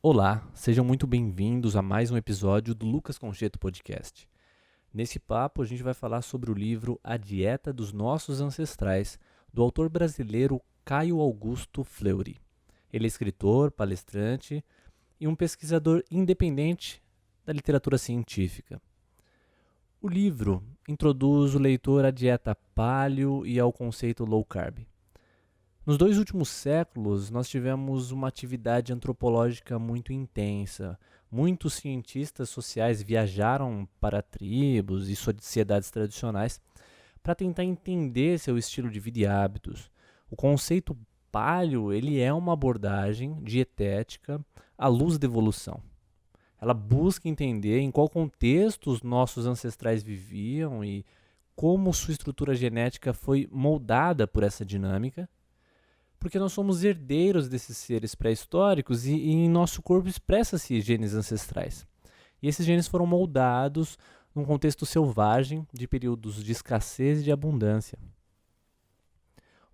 Olá, sejam muito bem-vindos a mais um episódio do Lucas Concheto Podcast. Nesse papo, a gente vai falar sobre o livro A Dieta dos Nossos Ancestrais, do autor brasileiro Caio Augusto Fleury. Ele é escritor, palestrante e um pesquisador independente da literatura científica. O livro introduz o leitor à dieta paleo e ao conceito low carb. Nos 2 últimos séculos, nós tivemos uma atividade antropológica muito intensa. Muitos cientistas sociais viajaram para tribos e sociedades tradicionais para tentar entender seu estilo de vida e hábitos. O conceito paleo, ele é uma abordagem dietética à luz da evolução. Ela busca entender em qual contexto os nossos ancestrais viviam e como sua estrutura genética foi moldada por essa dinâmica, porque nós somos herdeiros desses seres pré-históricos e em nosso corpo expressa-se genes ancestrais. E esses genes foram moldados num contexto selvagem de períodos de escassez e de abundância.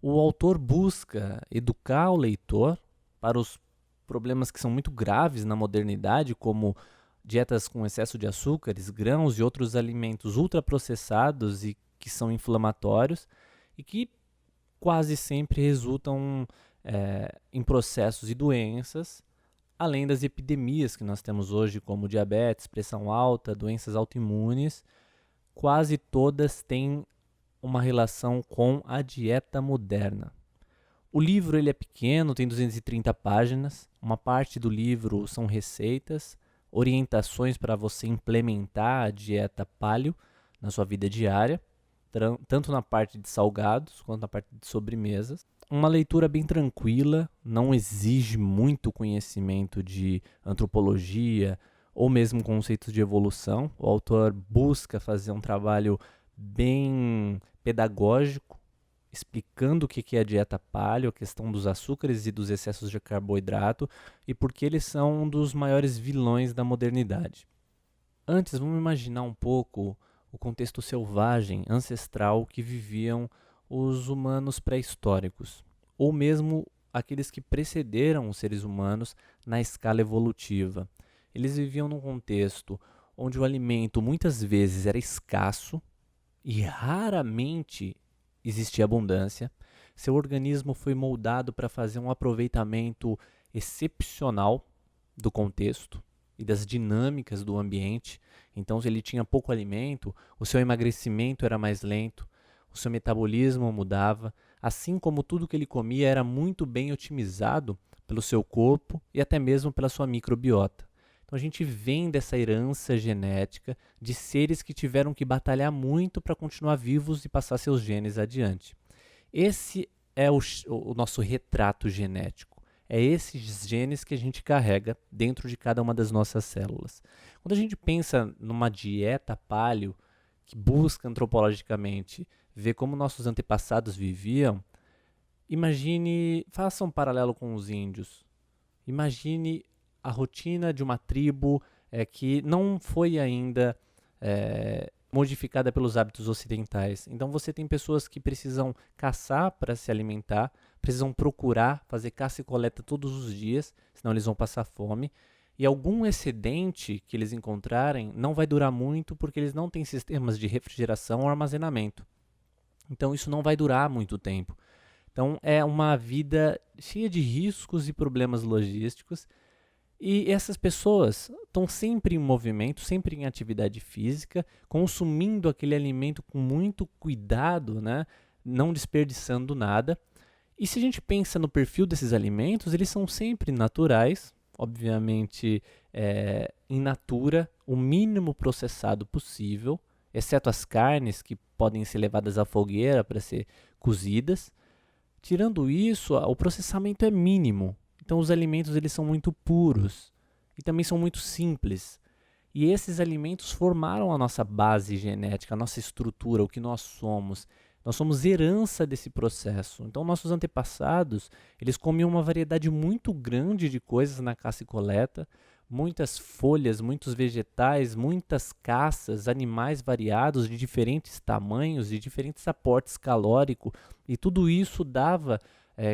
O autor busca educar o leitor para os problemas que são muito graves na modernidade, como dietas com excesso de açúcares, grãos e outros alimentos ultraprocessados e que são inflamatórios e que quase sempre resultam em processos e doenças, além das epidemias que nós temos hoje, como diabetes, pressão alta, doenças autoimunes. Quase todas têm uma relação com a dieta moderna. O livro ele é pequeno, tem 230 páginas. Uma parte do livro são receitas, orientações para você implementar a dieta paleo na sua vida diária, tanto na parte de salgados quanto na parte de sobremesas. Uma leitura bem tranquila, não exige muito conhecimento de antropologia ou mesmo conceitos de evolução. O autor busca fazer um trabalho bem pedagógico, explicando o que é a dieta paleo, a questão dos açúcares e dos excessos de carboidrato e por que eles são um dos maiores vilões da modernidade. Antes, vamos imaginar um pouco o contexto selvagem, ancestral que viviam os humanos pré-históricos, ou mesmo aqueles que precederam os seres humanos na escala evolutiva. Eles viviam num contexto onde o alimento muitas vezes era escasso e raramente existia abundância. Seu organismo foi moldado para fazer um aproveitamento excepcional do contexto e das dinâmicas do ambiente. Então, se ele tinha pouco alimento, o seu emagrecimento era mais lento, o seu metabolismo mudava, assim como tudo que ele comia era muito bem otimizado pelo seu corpo e até mesmo pela sua microbiota. Então, a gente vem dessa herança genética de seres que tiveram que batalhar muito para continuar vivos e passar seus genes adiante. Esse é o nosso retrato genético. É esses genes que a gente carrega dentro de cada uma das nossas células. Quando a gente pensa numa dieta paleo, que busca antropologicamente ver como nossos antepassados viviam, faça um paralelo com os índios. Imagine a rotina de uma tribo que não foi ainda modificada pelos hábitos ocidentais. Então você tem pessoas que precisam caçar para se alimentar, precisam procurar fazer caça e coleta todos os dias, senão eles vão passar fome. E algum excedente que eles encontrarem não vai durar muito porque eles não têm sistemas de refrigeração ou armazenamento. Então isso não vai durar muito tempo. Então é uma vida cheia de riscos e problemas logísticos. E essas pessoas estão sempre em movimento, sempre em atividade física, consumindo aquele alimento com muito cuidado, né? Não desperdiçando nada. E se a gente pensa no perfil desses alimentos, eles são sempre naturais, obviamente in natura, o mínimo processado possível, exceto as carnes que podem ser levadas à fogueira para ser cozidas. Tirando isso, o processamento é mínimo. Então os alimentos eles são muito puros e também são muito simples. E esses alimentos formaram a nossa base genética, a nossa estrutura, o que nós somos. Nós somos herança desse processo. Então nossos antepassados, eles comiam uma variedade muito grande de coisas na caça e coleta, muitas folhas, muitos vegetais, muitas caças, animais variados de diferentes tamanhos, de diferentes aportes calóricos, e tudo isso dava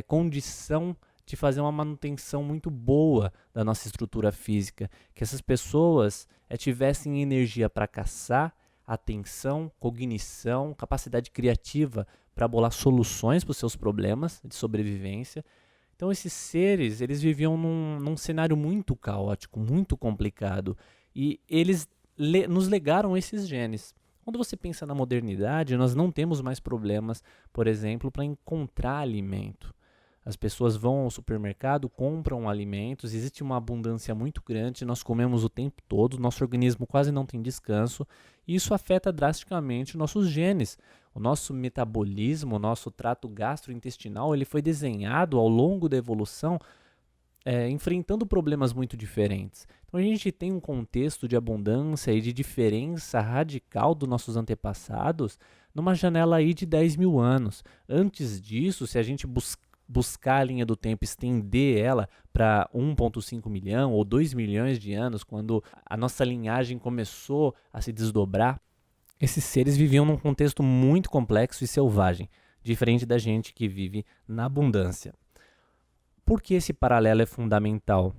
condição de fazer uma manutenção muito boa da nossa estrutura física, que essas pessoas tivessem energia para caçar, atenção, cognição, capacidade criativa para bolar soluções para os seus problemas de sobrevivência. Então esses seres, eles viviam num cenário muito caótico, muito complicado, e eles nos legaram esses genes. Quando você pensa na modernidade, nós não temos mais problemas, por exemplo, para encontrar alimento. As pessoas vão ao supermercado, compram alimentos, existe uma abundância muito grande, nós comemos o tempo todo, nosso organismo quase não tem descanso, e isso afeta drasticamente nossos genes. O nosso metabolismo, o nosso trato gastrointestinal, ele foi desenhado ao longo da evolução enfrentando problemas muito diferentes. Então a gente tem um contexto de abundância e de diferença radical dos nossos antepassados numa janela aí de 10 mil anos. Antes disso, se a gente buscar a linha do tempo, estender ela para 1,5 milhão ou 2 milhões de anos, quando a nossa linhagem começou a se desdobrar, esses seres viviam num contexto muito complexo e selvagem, diferente da gente que vive na abundância. Por que esse paralelo é fundamental?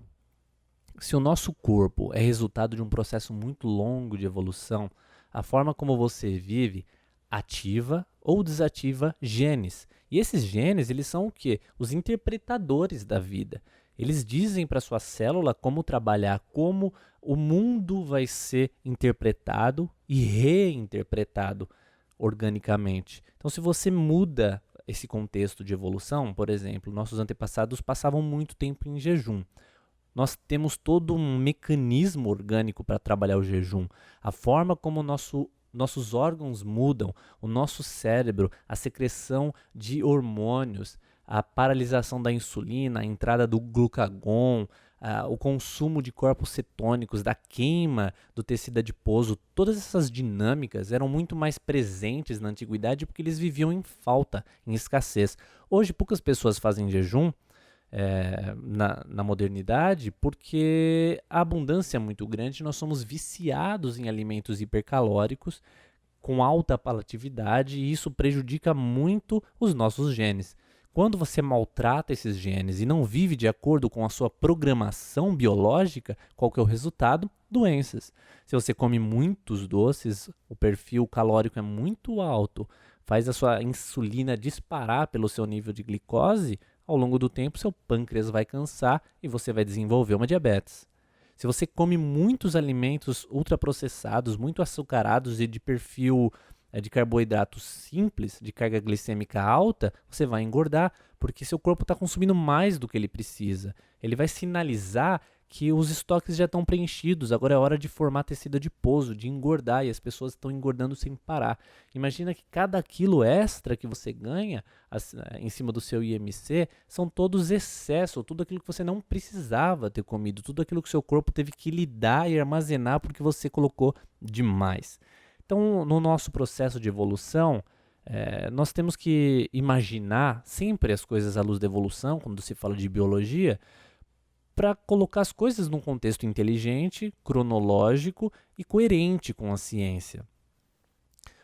Se o nosso corpo é resultado de um processo muito longo de evolução, a forma como você vive ativa ou desativa genes. E esses genes, eles são o quê? Os interpretadores da vida. Eles dizem para sua célula como trabalhar, como o mundo vai ser interpretado e reinterpretado organicamente. Então, se você muda esse contexto de evolução, por exemplo, nossos antepassados passavam muito tempo em jejum. Nós temos todo um mecanismo orgânico para trabalhar o jejum. A forma como nossos órgãos mudam, o nosso cérebro, a secreção de hormônios, a paralisação da insulina, a entrada do glucagon, o consumo de corpos cetônicos, da queima do tecido adiposo, todas essas dinâmicas eram muito mais presentes na antiguidade porque eles viviam em falta, em escassez. Hoje poucas pessoas fazem jejum na modernidade porque a abundância é muito grande, nós somos viciados em alimentos hipercalóricos com alta palatividade e isso prejudica muito os nossos genes. Quando você maltrata esses genes e não vive de acordo com a sua programação biológica, qual que é o resultado? Doenças. Se você come muitos doces, o perfil calórico é muito alto, faz a sua insulina disparar pelo seu nível de glicose, ao longo do tempo seu pâncreas vai cansar e você vai desenvolver uma diabetes. Se você come muitos alimentos ultraprocessados, muito açucarados e de perfil de carboidratos simples, de carga glicêmica alta, você vai engordar, porque seu corpo está consumindo mais do que ele precisa. Ele vai sinalizar que os estoques já estão preenchidos, agora é hora de formar tecido adiposo, de engordar, e as pessoas estão engordando sem parar. Imagina que cada quilo extra que você ganha em cima do seu IMC são todos excesso, tudo aquilo que você não precisava ter comido, tudo aquilo que seu corpo teve que lidar e armazenar porque você colocou demais. Então, no nosso processo de evolução, nós temos que imaginar sempre as coisas à luz da evolução, quando se fala de biologia, para colocar as coisas num contexto inteligente, cronológico e coerente com a ciência.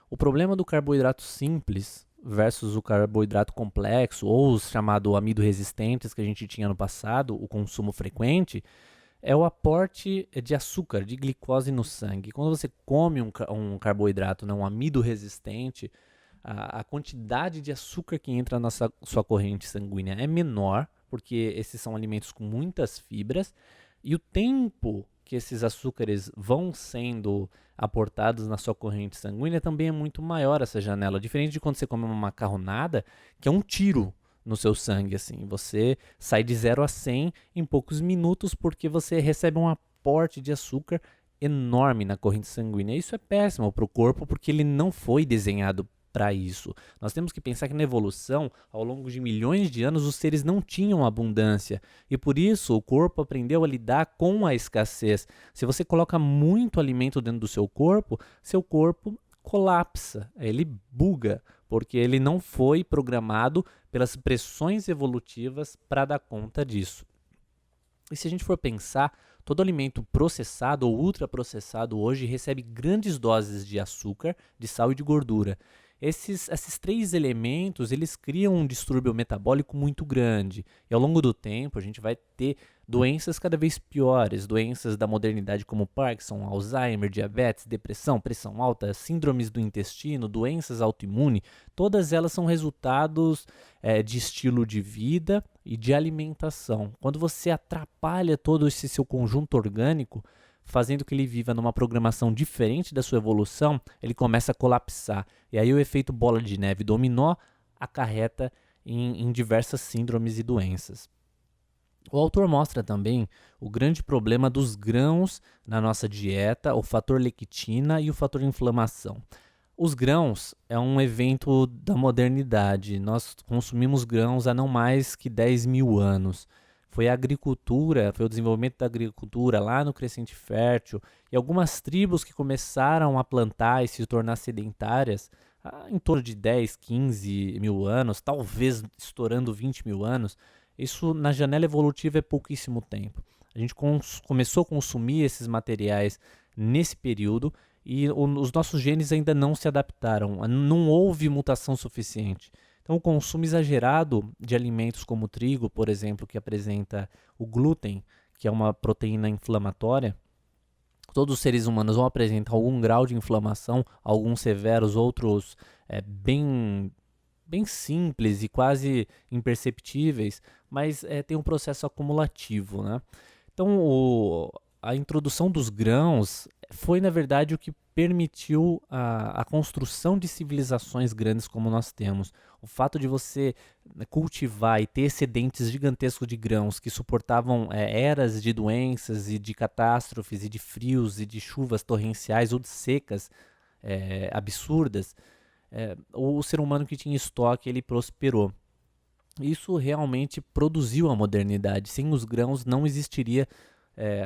O problema do carboidrato simples versus o carboidrato complexo, ou os chamados amido resistentes que a gente tinha no passado, o consumo frequente, é o aporte de açúcar, de glicose no sangue. Quando você come um carboidrato, um amido resistente, a quantidade de açúcar que entra na sua corrente sanguínea é menor, porque esses são alimentos com muitas fibras, e o tempo que esses açúcares vão sendo aportados na sua corrente sanguínea também é muito maior essa janela, diferente de quando você come uma macarronada, que é um tiro no seu sangue, assim, você sai de 0 a 100 em poucos minutos porque você recebe um aporte de açúcar enorme na corrente sanguínea. Isso é péssimo para o corpo porque ele não foi desenhado para isso. Nós temos que pensar que na evolução, ao longo de milhões de anos, os seres não tinham abundância e por isso o corpo aprendeu a lidar com a escassez. Se você coloca muito alimento dentro do seu corpo colapsa, ele buga, porque ele não foi programado pelas pressões evolutivas para dar conta disso. E se a gente for pensar, todo alimento processado ou ultraprocessado hoje recebe grandes doses de açúcar, de sal e de gordura. Esses três elementos, eles criam um distúrbio metabólico muito grande. E ao longo do tempo, a gente vai ter doenças cada vez piores, doenças da modernidade como Parkinson, Alzheimer, diabetes, depressão, pressão alta, síndromes do intestino, doenças autoimunes. Todas elas são resultados de estilo de vida e de alimentação. Quando você atrapalha todo esse seu conjunto orgânico, fazendo que ele viva numa programação diferente da sua evolução, ele começa a colapsar. E aí o efeito bola de neve dominó acarreta em diversas síndromes e doenças. O autor mostra também o grande problema dos grãos na nossa dieta, o fator lectina e o fator inflamação. Os grãos é um evento da modernidade. Nós consumimos grãos há não mais que 10 mil anos. Foi a agricultura, foi o desenvolvimento da agricultura lá no Crescente Fértil e algumas tribos que começaram a plantar e se tornar sedentárias em torno de 10, 15 mil anos, talvez estourando 20 mil anos. Isso na janela evolutiva é pouquíssimo tempo. A gente começou a consumir esses materiais nesse período e os nossos genes ainda não se adaptaram, não houve mutação suficiente. Então, o consumo exagerado de alimentos como o trigo, por exemplo, que apresenta o glúten, que é uma proteína inflamatória, todos os seres humanos vão apresentar algum grau de inflamação, alguns severos, outros bem simples e quase imperceptíveis, mas tem um processo acumulativo, né? Então, a introdução dos grãos foi, na verdade, o que permitiu a construção de civilizações grandes como nós temos. O fato de você cultivar e ter excedentes gigantescos de grãos que suportavam eras de doenças e de catástrofes e de frios e de chuvas torrenciais ou de secas absurdas, o ser humano que tinha estoque, ele prosperou. Isso realmente produziu a modernidade. Sem os grãos não existiria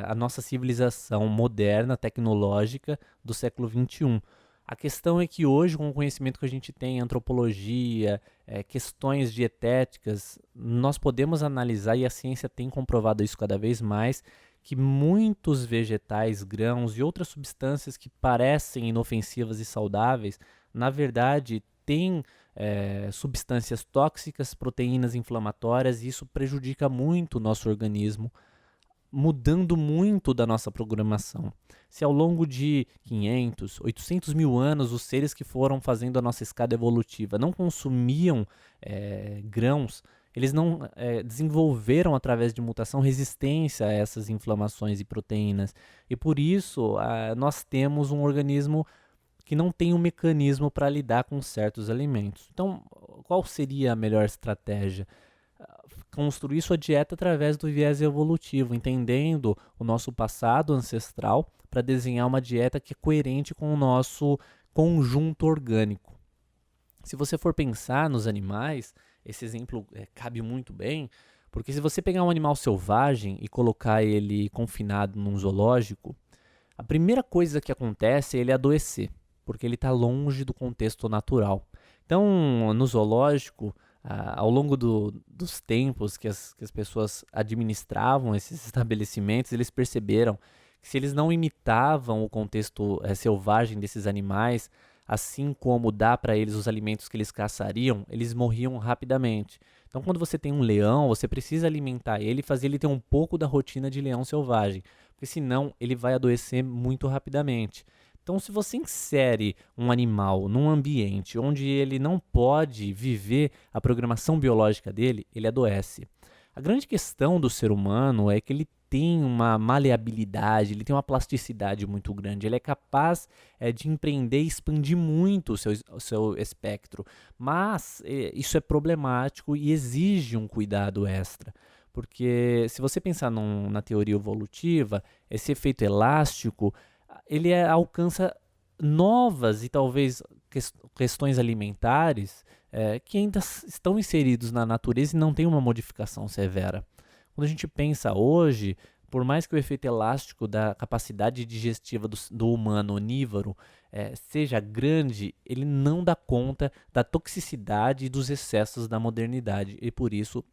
a nossa civilização moderna, tecnológica do século XXI. A questão é que hoje, com o conhecimento que a gente tem em antropologia, questões dietéticas, nós podemos analisar, e a ciência tem comprovado isso cada vez mais, que muitos vegetais, grãos e outras substâncias que parecem inofensivas e saudáveis, na verdade, têm substâncias tóxicas, proteínas inflamatórias, e isso prejudica muito o nosso organismo, mudando muito da nossa programação. Se ao longo de 500, 800 mil anos, os seres que foram fazendo a nossa escada evolutiva não consumiam grãos, eles não desenvolveram, através de mutação, resistência a essas inflamações e proteínas. E por isso, nós temos um organismo que não tem um mecanismo para lidar com certos alimentos. Então, qual seria a melhor estratégia? Construir sua dieta através do viés evolutivo, entendendo o nosso passado ancestral para desenhar uma dieta que é coerente com o nosso conjunto orgânico. Se você for pensar nos animais, esse exemplo cabe muito bem, porque se você pegar um animal selvagem e colocar ele confinado num zoológico, a primeira coisa que acontece é ele adoecer, porque ele está longe do contexto natural. Então, no zoológico, ao longo dos tempos que as pessoas administravam esses estabelecimentos, eles perceberam que se eles não imitavam o contexto selvagem desses animais, assim como dá para eles os alimentos que eles caçariam, eles morriam rapidamente. Então, quando você tem um leão, você precisa alimentar ele e fazer ele ter um pouco da rotina de leão selvagem, porque senão ele vai adoecer muito rapidamente. Então, se você insere um animal num ambiente onde ele não pode viver a programação biológica dele, ele adoece. A grande questão do ser humano é que ele tem uma maleabilidade, ele tem uma plasticidade muito grande, ele é capaz de empreender e expandir muito o seu espectro, mas isso é problemático e exige um cuidado extra. Porque se você pensar na teoria evolutiva, esse efeito elástico ele alcança novas e talvez questões alimentares que ainda estão inseridos na natureza e não tem uma modificação severa. Quando a gente pensa hoje, por mais que o efeito elástico da capacidade digestiva do humano onívoro seja grande, ele não dá conta da toxicidade e dos excessos da modernidade e por isso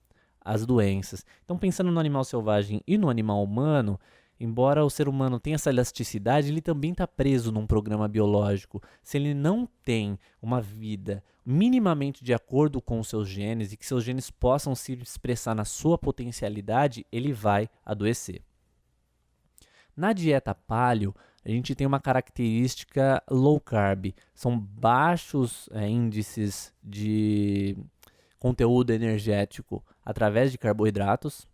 as doenças. Então, pensando no animal selvagem e no animal humano, embora o ser humano tenha essa elasticidade, ele também está preso num programa biológico. Se ele não tem uma vida minimamente de acordo com os seus genes e que seus genes possam se expressar na sua potencialidade, ele vai adoecer. Na dieta paleo, a gente tem uma característica low carb. São baixos índices de conteúdo energético através de carboidratos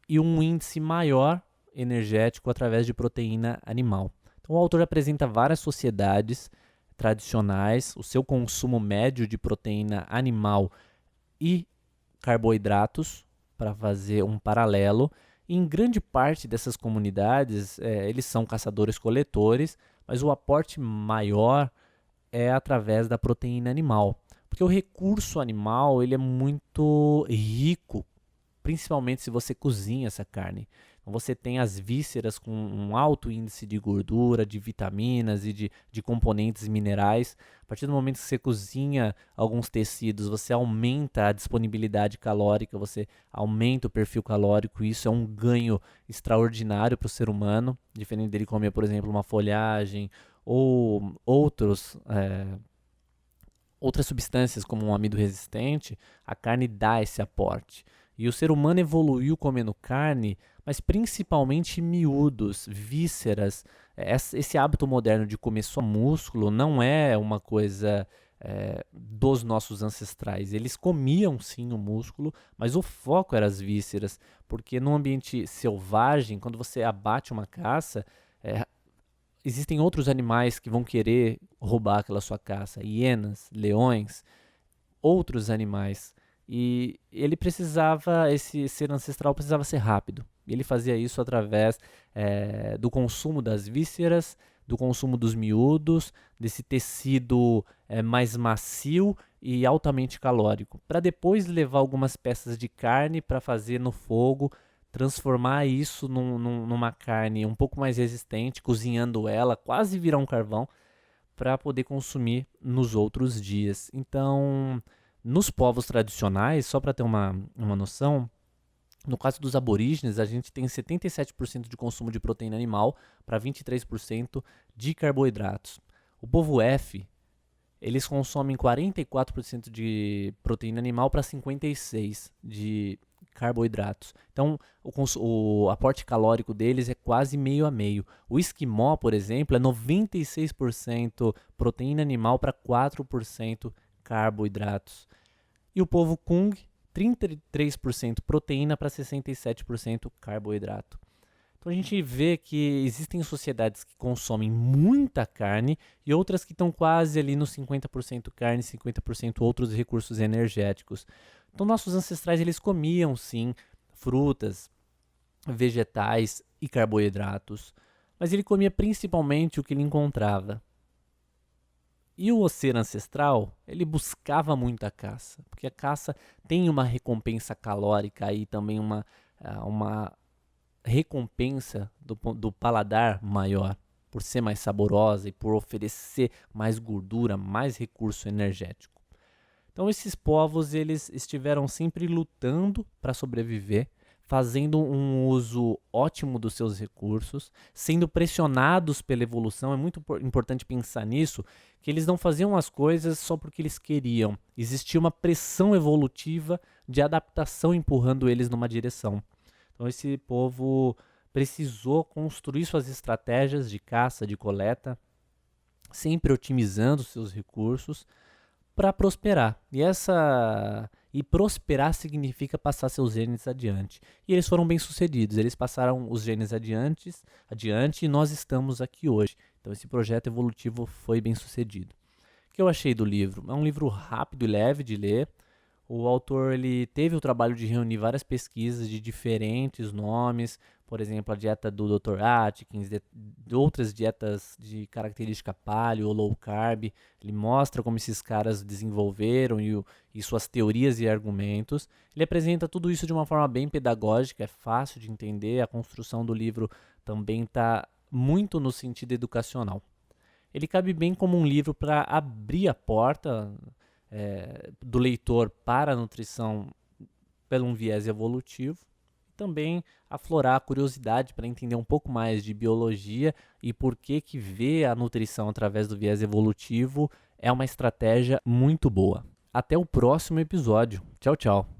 e um índice maior energético através de proteína animal. Então, o autor apresenta várias sociedades tradicionais, o seu consumo médio de proteína animal e carboidratos, para fazer um paralelo. E em grande parte dessas comunidades, eles são caçadores-coletores, mas o aporte maior é através da proteína animal, porque o recurso animal ele é muito rico, principalmente se você cozinha essa carne. Então você tem as vísceras com um alto índice de gordura, de vitaminas e de componentes minerais. A partir do momento que você cozinha alguns tecidos, você aumenta a disponibilidade calórica, você aumenta o perfil calórico, e isso é um ganho extraordinário para o ser humano, diferente dele comer, por exemplo, uma folhagem ou outras substâncias como um amido resistente. A carne dá esse aporte. E o ser humano evoluiu comendo carne, mas principalmente miúdos, vísceras. Esse hábito moderno de comer só músculo não é uma coisa dos nossos ancestrais. Eles comiam sim o músculo, mas o foco era as vísceras, porque no ambiente selvagem, quando você abate uma caça, existem outros animais que vão querer roubar aquela sua caça, hienas, leões, outros animais. E ele precisava, esse ser ancestral precisava ser rápido. Ele fazia isso através do consumo das vísceras, do consumo dos miúdos, desse tecido mais macio e altamente calórico, para depois levar algumas peças de carne para fazer no fogo, transformar isso numa carne um pouco mais resistente, cozinhando ela, quase virar um carvão, para poder consumir nos outros dias. Então, nos povos tradicionais, só para ter uma noção, no caso dos aborígenes, a gente tem 77% de consumo de proteína animal para 23% de carboidratos. O povo F, eles consomem 44% de proteína animal para 56% de carboidratos. Então, o aporte calórico deles é quase meio a meio. O esquimó, por exemplo, é 96% proteína animal para 4% carboidratos. E o povo Kung, 33% proteína para 67% carboidrato. Então a gente vê que existem sociedades que consomem muita carne e outras que estão quase ali nos 50% carne, 50% outros recursos energéticos. Então nossos ancestrais eles comiam sim frutas, vegetais e carboidratos, mas ele comia principalmente o que ele encontrava. E o ser ancestral, ele buscava muito a caça, porque a caça tem uma recompensa calórica e também uma recompensa do paladar maior, por ser mais saborosa e por oferecer mais gordura, mais recurso energético. Então esses povos eles estiveram sempre lutando para sobreviver, fazendo um uso ótimo dos seus recursos, sendo pressionados pela evolução. É muito importante pensar nisso, que eles não faziam as coisas só porque eles queriam. Existia uma pressão evolutiva de adaptação empurrando eles numa direção. Então esse povo precisou construir suas estratégias de caça, de coleta, sempre otimizando seus recursos para prosperar. E prosperar significa passar seus genes adiante. E eles foram bem-sucedidos, eles passaram os genes adiante e nós estamos aqui hoje. Então esse projeto evolutivo foi bem-sucedido. O que eu achei do livro? É um livro rápido e leve de ler. O autor ele teve o trabalho de reunir várias pesquisas de diferentes nomes, por exemplo, a dieta do Dr. Atkins, de outras dietas de característica paleo ou low carb. Ele mostra como esses caras desenvolveram e suas teorias e argumentos. Ele apresenta tudo isso de uma forma bem pedagógica, é fácil de entender. A construção do livro também está muito no sentido educacional. Ele cabe bem como um livro para abrir a porta do leitor para a nutrição pelo um viés evolutivo, também aflorar a curiosidade para entender um pouco mais de biologia e por que que ver a nutrição através do viés evolutivo é uma estratégia muito boa. Até o próximo episódio. Tchau, tchau.